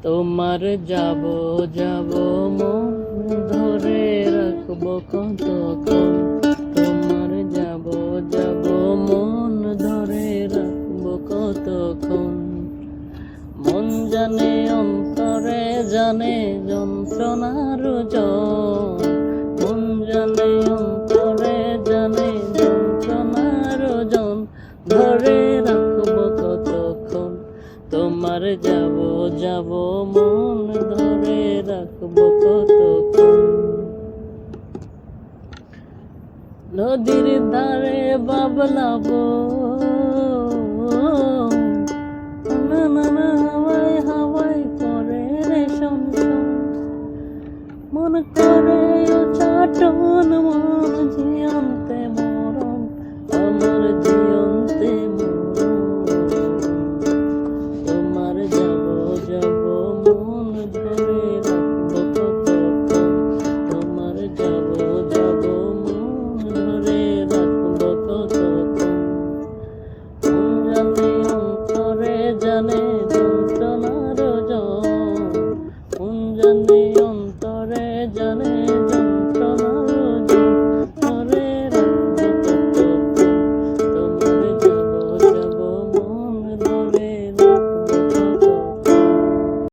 তোমার যাব যাব মন ধরে রাখবো কতক্ষণ। তোমার যাব যাব মন ধরে রাখবো কতক্ষণ। মন জানে অন্তরে জানে যন্ত্রণার জন। মন জানে অন্তরে জানে যন্ত্রণার জন। ধরে রাখবো কতক্ষণ। তোমার যাব যাব মন ধরে রাখবো কতক্ষণ। নদীর ধারে বাবলাবো না না না হাওয়ায় হাওয়ায় করে রে শোন শোন। মন করে চাটন মন